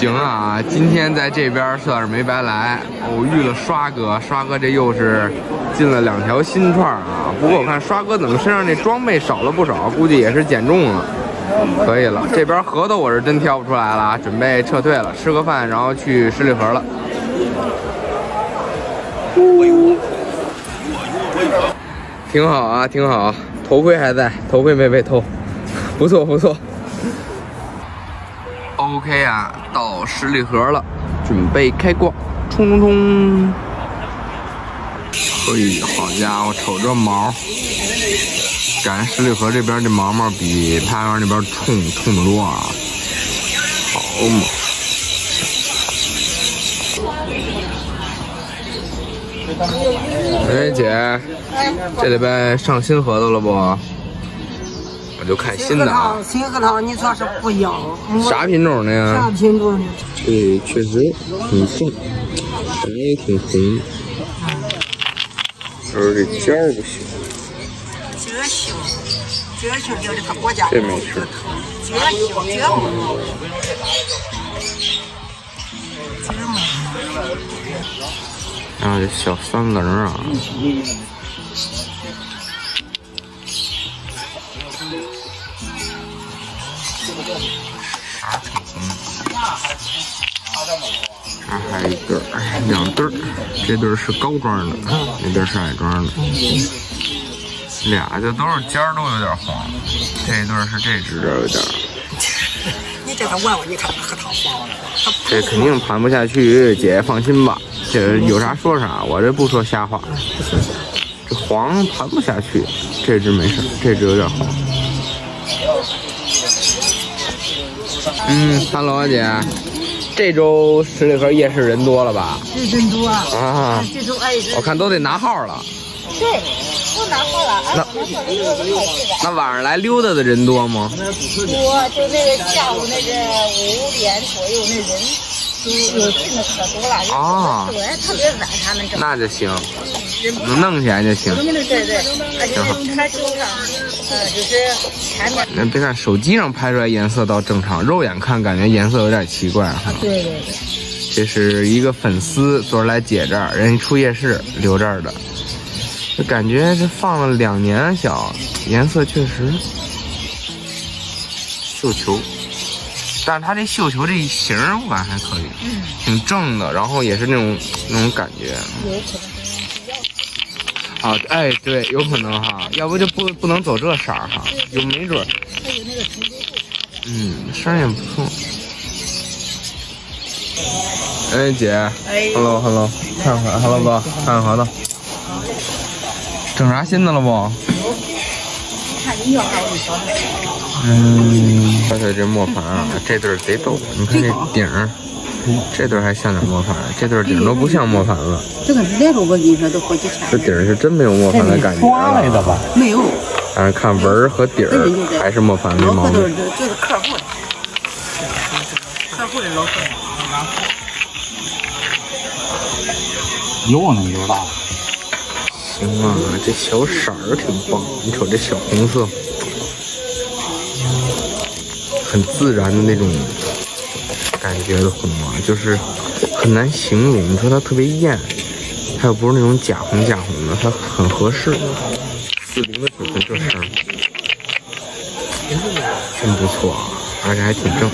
行啊，今天在这边算是没白来，偶遇了刷哥。刷哥这又是进了2条新串啊。不过我看刷哥怎么身上这装备少了不少，估计也是减重了。可以了，这边核桃我是真挑不出来了啊，准备撤退了，吃个饭，然后去十里河了。挺好啊，挺好，头盔还在，头盔没被偷，不错不错。OK 啊，到十里河了，准备开逛，冲冲冲！嘿，好家伙，瞅这毛，感觉十里河这边这毛毛比太原那边冲得多啊，好嘛！哎姐，这礼拜上新核桃了不？我就看新的啊。新核桃你说是不一样？啥品种的呀？啥品种的？对，确实挺重，感觉也挺红。就是这尖儿不行。蕨性就是它国家。这没吃。蕨木。然后这小三棱啊。啥挺红的。这还有一对儿，2对儿，这对儿是高装的，那对儿是矮装的，俩就都是尖儿都有点黄，这对儿是这只有点。你这个问问，你看核桃黄，这肯定盘不下去，姐放心吧，这有啥说啥，我这不说瞎话。这黄盘不下去，这只没事，这只有点黄。Hello 姐。这周十里河夜市人多了吧？人多啊！这周我看都得拿号了。对，都拿号了。那晚上来溜达的人多吗？多，就那个下午那个5点左右那人，有进的可多了。啊，对，特别晚他们这。那就行，能弄起来就行。对，而且它就上，就是前面。那别看手机上拍出来颜色倒正常，肉眼看感觉颜色有点奇怪哈。对。这是一个粉丝昨儿来姐这儿，人家出夜市留这儿的，就感觉这放了2年小，颜色确实绣球。但是它这绣球这一型我感觉还可以，挺正的，然后也是那种感觉。有可能是啊，哎，对，有可能哈，要不就不能走这色儿哈，有没准。它有那个成熟度。声也不错。哎，姐 ，hello， 看会儿 ，hello 哥，看核桃。整啥新的了不？看你要还有小的。而且这磨盘啊，这对儿贼逗，你看这顶儿，这对儿还像点磨盘，这对儿顶都不像磨盘了。这个来着，我跟你说都好几千。这顶儿是真没有磨盘的感觉了。没有。但是看纹儿和底儿还是磨盘没毛病。就是客户的，客户的老客户。油呢油大。行啊，这小色儿挺棒，你瞅这小红色。很自然的那种感觉的红啊，就是很难形容。你说它特别艳，它又不是那种假红的，它很合适。40的9分这声，真不错啊，而且还挺正。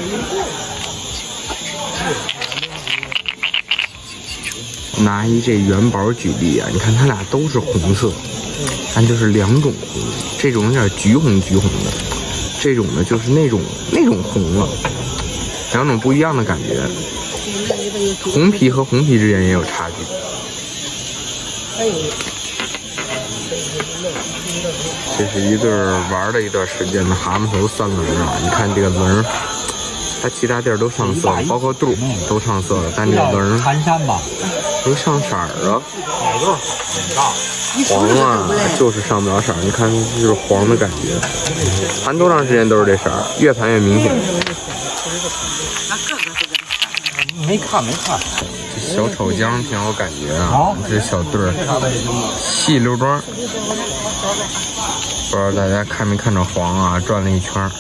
拿这元宝举例啊，你看它俩都是红色，但就是2种红，这种有点橘红的。这种呢就是那种红了，2种不一样的感觉。红皮和红皮之间也有差距。这是一对玩了一段时间的蛤蟆头3棱啊！你看这个棱，它其他地儿都上色，包括肚都上色了，但这个棱都上色了。黄啊，就是上不了色，你看就是黄的感觉。盘多长时间都是这色，越盘越明显。没看。这小丑姜挺有感觉啊，这小对儿，细溜装。不知道大家看没看着黄啊，转了一圈。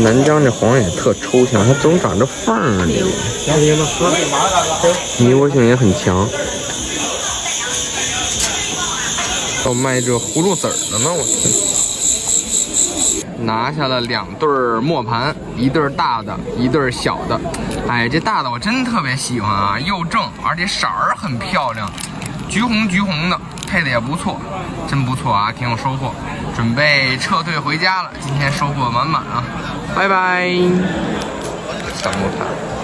南疆这黄也特抽象，它总长着缝儿里，迷惑性也很强。要卖这葫芦籽儿的呢，我天！拿下了2对磨盘，一对大的，一对小的。哎，这大的我真特别喜欢啊，又正，而且色儿很漂亮，橘红的，配的也不错，真不错啊，挺有收获。准备撤退回家了，今天收获满满啊！拜拜，小木盘。